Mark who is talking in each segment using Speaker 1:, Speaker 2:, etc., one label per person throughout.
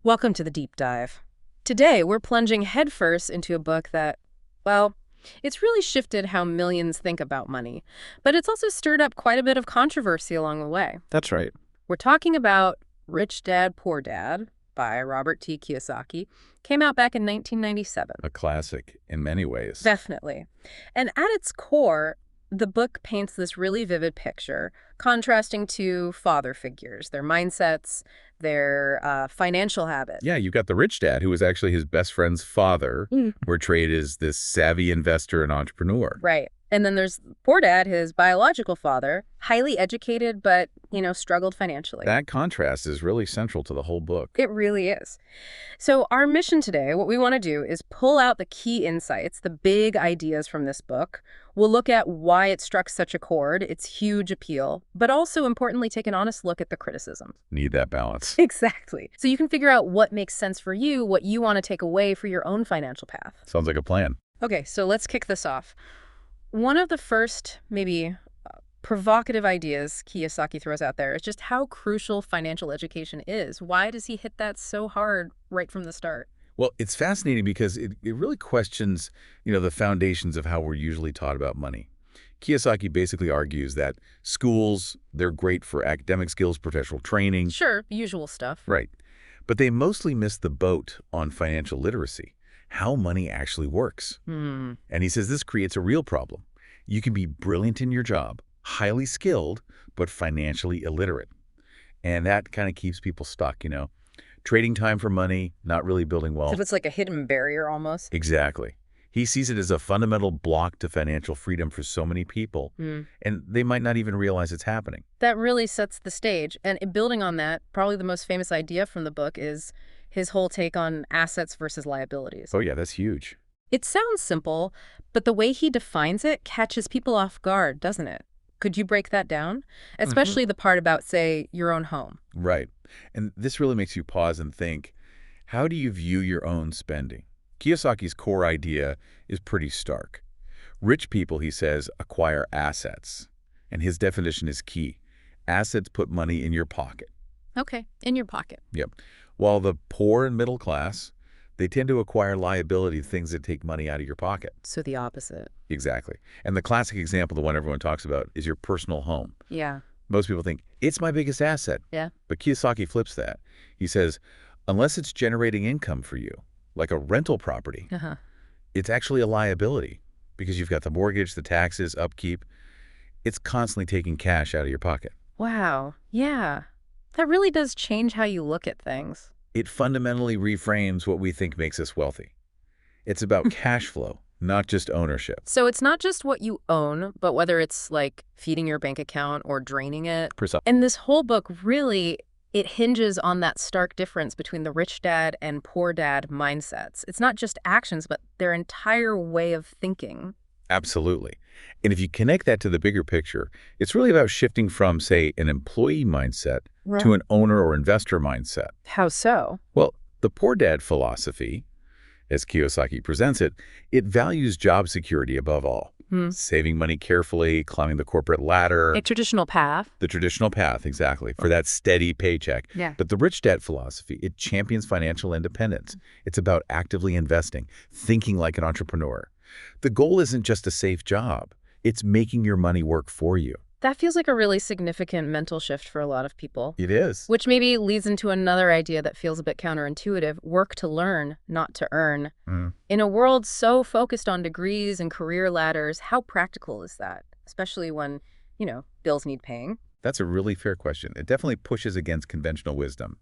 Speaker 1: Welcome to the deep dive. Today, we're plunging headfirst into a book that, well, it's really shifted how millions think about money, but it's also stirred up quite a bit of controversy along the way.
Speaker 2: That's right.
Speaker 1: We're talking about Rich Dad, Poor Dad by Robert T. Kiyosaki. Came out back in 1997.
Speaker 2: A classic in many ways.
Speaker 1: Definitely. And at its core, the book paints this really vivid picture, contrasting two father figures, their mindsets, their financial habits.
Speaker 2: Yeah, you've got the rich dad, who was actually his best friend's father, portrayed as this savvy investor and entrepreneur.
Speaker 1: Right. And then there's poor dad, his biological father, highly educated, but, struggled financially.
Speaker 2: That contrast is really central to the whole book.
Speaker 1: It really is. So our mission today, what we want to do is pull out the key insights, the big ideas from this book. We'll look at why it struck such a chord, its huge appeal, but also importantly take an honest look at the criticism.
Speaker 2: Need that balance.
Speaker 1: Exactly. So you can figure out what makes sense for you, what you want to take away for your own financial path.
Speaker 2: Sounds like a plan.
Speaker 1: Okay, so let's kick this off. One of the first, maybe provocative ideas Kiyosaki throws out there is just how crucial financial education is. Why does he hit that so hard right from the start?
Speaker 2: Well, it's fascinating because it really questions, the foundations of how we're usually taught about money. Kiyosaki basically argues that schools, they're great for academic skills, professional training.
Speaker 1: Sure, usual stuff.
Speaker 2: Right. But they mostly miss the boat on financial literacy, how money actually works. And he says this creates a real problem. You can be brilliant in your job, highly skilled, but financially illiterate. And that kind of keeps people stuck, Trading time for money, not really building wealth.
Speaker 1: So it's like a hidden barrier almost.
Speaker 2: Exactly. He sees it as a fundamental block to financial freedom for so many people, and they might not even realize it's happening.
Speaker 1: That really sets the stage. And building on that, probably the most famous idea from the book is his whole take on assets versus liabilities.
Speaker 2: Oh yeah, that's huge.
Speaker 1: It sounds simple, but the way he defines it catches people off guard, doesn't it? Could you break that down? Especially the part about, say, your own home.
Speaker 2: Right. And this really makes you pause and think, how do you view your own spending? Kiyosaki's core idea is pretty stark. Rich people, he says, acquire assets. And his definition is key. Assets put money in your pocket.
Speaker 1: Okay, in your pocket.
Speaker 2: Yep. While the poor and middle class, they tend to acquire liability, things that take money out of your pocket.
Speaker 1: So the opposite.
Speaker 2: Exactly. And the classic example, the one everyone talks about, is your personal home.
Speaker 1: Yeah.
Speaker 2: Most people think, it's my biggest asset.
Speaker 1: Yeah.
Speaker 2: But Kiyosaki flips that. He says, unless it's generating income for you, like a rental property, it's actually a liability because you've got the mortgage, the taxes, upkeep. It's constantly taking cash out of your pocket.
Speaker 1: Wow. Yeah. That really does change how you look at things.
Speaker 2: It fundamentally reframes what we think makes us wealthy. It's about cash flow, not just ownership.
Speaker 1: So it's not just what you own, but whether it's like feeding your bank account or draining it.
Speaker 2: Precisely.
Speaker 1: And this whole book really, it hinges on that stark difference between the rich dad and poor dad mindsets. It's not just actions, but their entire way of thinking.
Speaker 2: Absolutely. And if you connect that to the bigger picture, it's really about shifting from, say, an employee mindset to an owner or investor mindset.
Speaker 1: How so?
Speaker 2: Well, the poor dad philosophy, as Kiyosaki presents it, it values job security above all. Saving money carefully, climbing the corporate ladder.
Speaker 1: A traditional path.
Speaker 2: The traditional path, exactly, for that steady paycheck.
Speaker 1: Yeah.
Speaker 2: But the rich dad philosophy, it champions financial independence. It's about actively investing, thinking like an entrepreneur. The goal isn't just a safe job. It's making your money work for you.
Speaker 1: That feels like a really significant mental shift for a lot of people.
Speaker 2: It is.
Speaker 1: Which maybe leads into another idea that feels a bit counterintuitive: work to learn, not to earn. In a world so focused on degrees and career ladders, how practical is that? Especially when, bills need paying.
Speaker 2: That's a really fair question. It definitely pushes against conventional wisdom.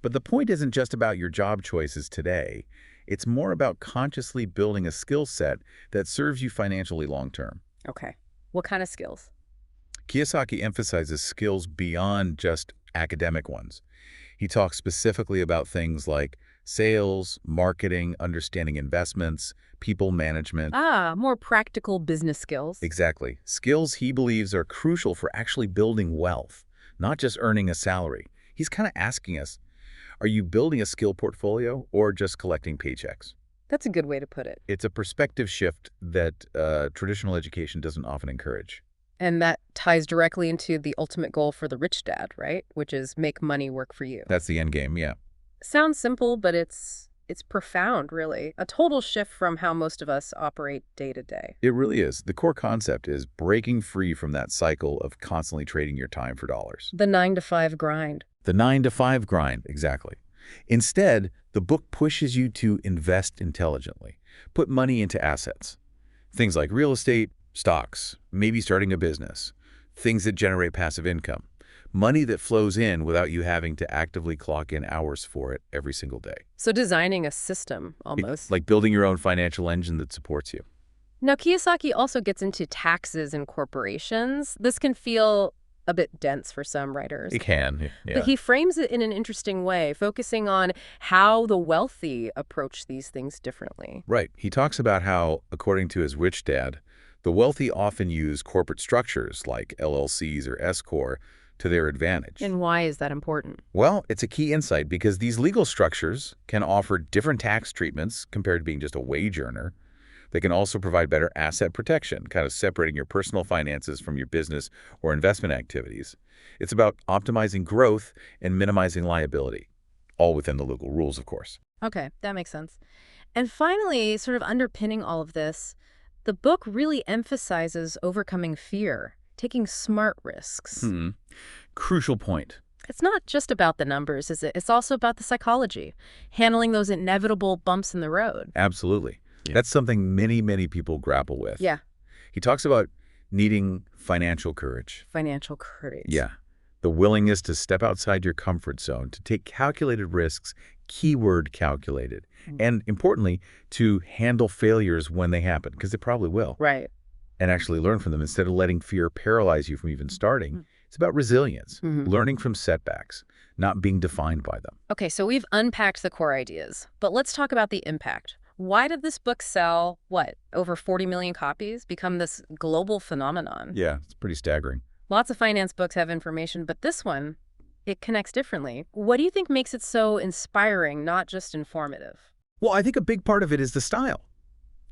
Speaker 2: But the point isn't just about your job choices today. It's more about consciously building a skill set that serves you financially long-term.
Speaker 1: Okay. What kind of skills?
Speaker 2: Kiyosaki emphasizes skills beyond just academic ones. He talks specifically about things like sales, marketing, understanding investments, people management.
Speaker 1: More practical business skills.
Speaker 2: Exactly. Skills he believes are crucial for actually building wealth, not just earning a salary. He's kind of asking us, are you building a skill portfolio or just collecting paychecks?
Speaker 1: That's a good way to put it.
Speaker 2: It's a perspective shift that traditional education doesn't often encourage.
Speaker 1: And that ties directly into the ultimate goal for the rich dad, right? Which is make money work for you.
Speaker 2: That's the end game, yeah.
Speaker 1: Sounds simple, but it's profound, really. A total shift from how most of us operate day to day.
Speaker 2: It really is. The core concept is breaking free from that cycle of constantly trading your time for dollars.
Speaker 1: The 9 to 5 grind.
Speaker 2: The 9 to 5 grind, exactly. Instead, the book pushes you to invest intelligently. Put money into assets. Things like real estate, stocks, maybe starting a business. Things that generate passive income. Money that flows in without you having to actively clock in hours for it every single day.
Speaker 1: So designing a system, almost.
Speaker 2: Like building your own financial engine that supports you.
Speaker 1: Now, Kiyosaki also gets into taxes and corporations. This can feel a bit dense for some writers.
Speaker 2: It can, yeah.
Speaker 1: But he frames it in an interesting way, focusing on how the wealthy approach these things differently.
Speaker 2: Right. He talks about how, according to his rich dad, the wealthy often use corporate structures like LLCs or S-Corp to their advantage.
Speaker 1: And why is that important?
Speaker 2: Well, it's a key insight because these legal structures can offer different tax treatments compared to being just a wage earner. They can also provide better asset protection, kind of separating your personal finances from your business or investment activities. It's about optimizing growth and minimizing liability, all within the legal rules, of course.
Speaker 1: Okay, that makes sense. And finally, sort of underpinning all of this, the book really emphasizes overcoming fear, taking smart risks.
Speaker 2: Crucial point.
Speaker 1: It's not just about the numbers, is it? It's also about the psychology, handling those inevitable bumps in the road.
Speaker 2: Absolutely. That's something many, many people grapple with.
Speaker 1: Yeah.
Speaker 2: He talks about needing financial courage.
Speaker 1: Financial courage.
Speaker 2: Yeah. The willingness to step outside your comfort zone, to take calculated risks, keyword calculated, and importantly, to handle failures when they happen, because they probably will.
Speaker 1: Right.
Speaker 2: And actually learn from them instead of letting fear paralyze you from even starting. It's about resilience, learning from setbacks, not being defined by them.
Speaker 1: Okay, so we've unpacked the core ideas, but let's talk about the impact. Why did this book sell, over 40 million copies, become this global phenomenon?
Speaker 2: Yeah, it's pretty staggering.
Speaker 1: Lots of finance books have information, but this one, it connects differently. What do you think makes it so inspiring, not just informative?
Speaker 2: Well, I think a big part of it is the style.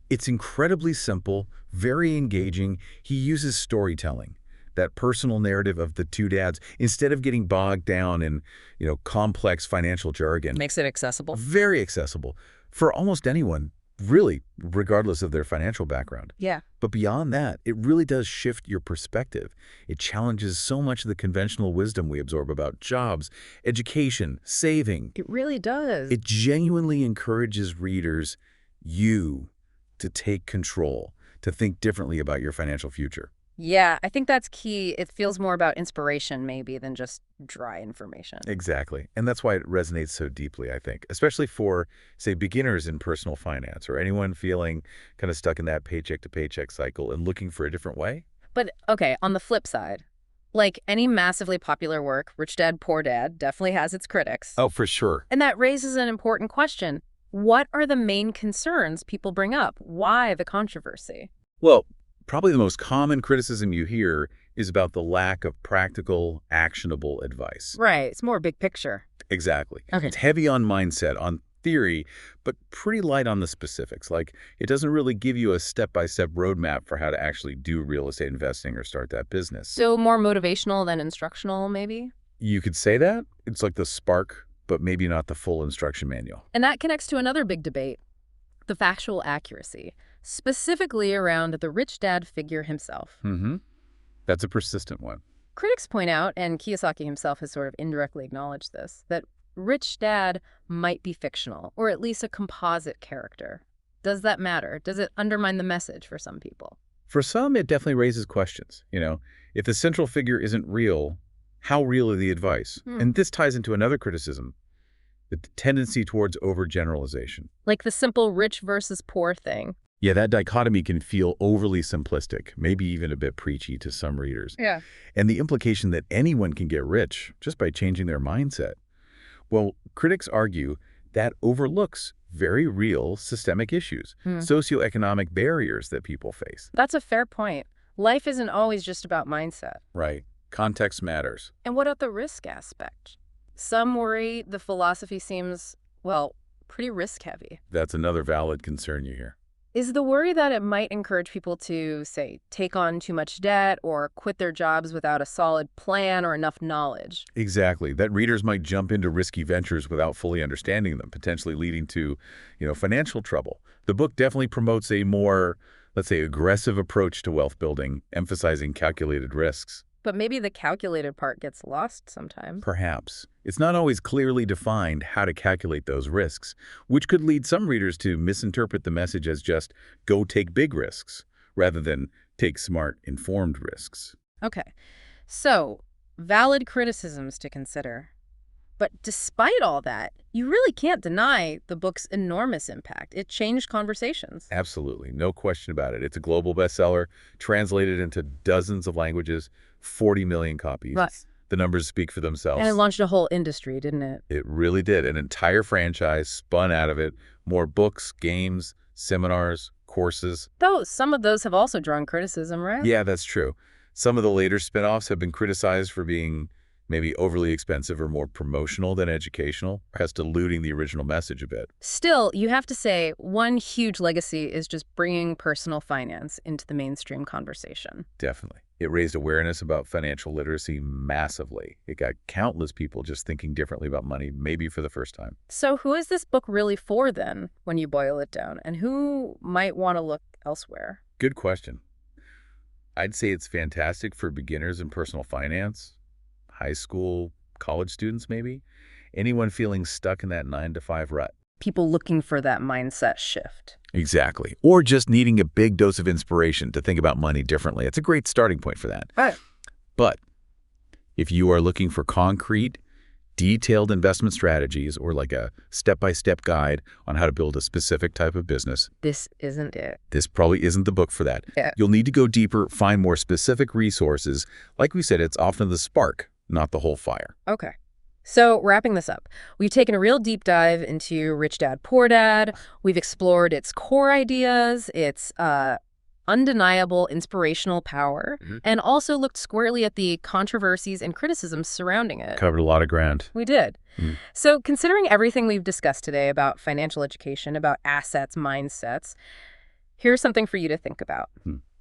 Speaker 2: It's incredibly simple, very engaging. He uses storytelling, that personal narrative of the two dads, instead of getting bogged down in, complex financial jargon.
Speaker 1: Makes it accessible.
Speaker 2: Very accessible for almost anyone, really, regardless of their financial background.
Speaker 1: Yeah.
Speaker 2: But beyond that, it really does shift your perspective. It challenges so much of the conventional wisdom we absorb about jobs, education, saving.
Speaker 1: It really does.
Speaker 2: It genuinely encourages readers, to take control, to think differently about your financial future.
Speaker 1: Yeah, I think that's key. It feels more about inspiration, maybe, than just dry information.
Speaker 2: Exactly. And that's why it resonates so deeply, I think, especially for, say, beginners in personal finance or anyone feeling kind of stuck in that paycheck to paycheck cycle and looking for a different way.
Speaker 1: But, okay, on the flip side, like any massively popular work, Rich Dad, Poor Dad definitely has its critics.
Speaker 2: Oh, for sure.
Speaker 1: And that raises an important question. What are the main concerns people bring up? Why the controversy?
Speaker 2: Well, probably the most common criticism you hear is about the lack of practical, actionable advice.
Speaker 1: Right. It's more big picture.
Speaker 2: Exactly.
Speaker 1: Okay.
Speaker 2: It's heavy on mindset, on theory, but pretty light on the specifics. Like, it doesn't really give you a step-by-step roadmap for how to actually do real estate investing or start that business.
Speaker 1: So more motivational than instructional, maybe?
Speaker 2: You could say that. It's like the spark, but maybe not the full instruction manual.
Speaker 1: And that connects to another big debate, the factual accuracy, specifically around the rich dad figure himself.
Speaker 2: That's a persistent one.
Speaker 1: Critics point out, and Kiyosaki himself has sort of indirectly acknowledged this, that rich dad might be fictional, or at least a composite character. Does that matter? Does it undermine the message for some people?
Speaker 2: For some, it definitely raises questions. If the central figure isn't real, how real are the advice? And this ties into another criticism, the tendency towards overgeneralization.
Speaker 1: Like the simple rich versus poor thing.
Speaker 2: Yeah, that dichotomy can feel overly simplistic, maybe even a bit preachy to some readers.
Speaker 1: Yeah.
Speaker 2: And the implication that anyone can get rich just by changing their mindset. Well, critics argue that overlooks very real systemic issues, socioeconomic barriers that people face.
Speaker 1: That's a fair point. Life isn't always just about mindset.
Speaker 2: Right. Context matters.
Speaker 1: And what about the risk aspect? Some worry the philosophy seems, pretty risk-heavy.
Speaker 2: That's another valid concern you hear.
Speaker 1: Is the worry that it might encourage people to, say, take on too much debt or quit their jobs without a solid plan or enough knowledge?
Speaker 2: Exactly. That readers might jump into risky ventures without fully understanding them, potentially leading to, financial trouble. The book definitely promotes a more, let's say, aggressive approach to wealth building, emphasizing calculated risks.
Speaker 1: But maybe the calculated part gets lost sometimes.
Speaker 2: Perhaps. It's not always clearly defined how to calculate those risks, which could lead some readers to misinterpret the message as just go take big risks, rather than take smart, informed risks.
Speaker 1: Okay, so valid criticisms to consider. But despite all that, you really can't deny the book's enormous impact. It changed conversations.
Speaker 2: Absolutely. No question about it. It's a global bestseller, translated into dozens of languages, 40 million copies.
Speaker 1: Right.
Speaker 2: The numbers speak for themselves.
Speaker 1: And it launched a whole industry, didn't it?
Speaker 2: It really did. An entire franchise spun out of it. More books, games, seminars, courses.
Speaker 1: Though some of those have also drawn criticism, right?
Speaker 2: Yeah, that's true. Some of the later spin-offs have been criticized for being maybe overly expensive or more promotional than educational, perhaps diluting the original message a bit.
Speaker 1: Still, you have to say one huge legacy is just bringing personal finance into the mainstream conversation.
Speaker 2: Definitely. It raised awareness about financial literacy massively. It got countless people just thinking differently about money, maybe for the first time.
Speaker 1: So who is this book really for then, when you boil it down? And who might want to look elsewhere?
Speaker 2: Good question. I'd say it's fantastic for beginners in personal finance, high school, college students maybe, anyone feeling stuck in that 9-to-5 rut.
Speaker 1: People looking for that mindset shift.
Speaker 2: Exactly. Or just needing a big dose of inspiration to think about money differently. It's a great starting point for that.
Speaker 1: Right.
Speaker 2: But if you are looking for concrete, detailed investment strategies or like a step-by-step guide on how to build a specific type of business,
Speaker 1: This isn't it.
Speaker 2: this probably isn't the book for that.
Speaker 1: Yeah.
Speaker 2: You'll need to go deeper, find more specific resources. Like we said, it's often the spark, not the whole fire.
Speaker 1: Okay. So wrapping this up, we've taken a real deep dive into Rich Dad, Poor Dad. We've explored its core ideas, its undeniable inspirational power, and also looked squarely at the controversies and criticisms surrounding it.
Speaker 2: Covered a lot of ground.
Speaker 1: We did. So considering everything we've discussed today about financial education, about assets, mindsets, here's something for you to think about.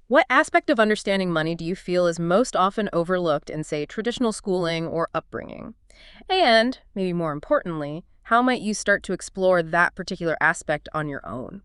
Speaker 1: What aspect of understanding money do you feel is most often overlooked in, say, traditional schooling or upbringing? And, maybe more importantly, how might you start to explore that particular aspect on your own?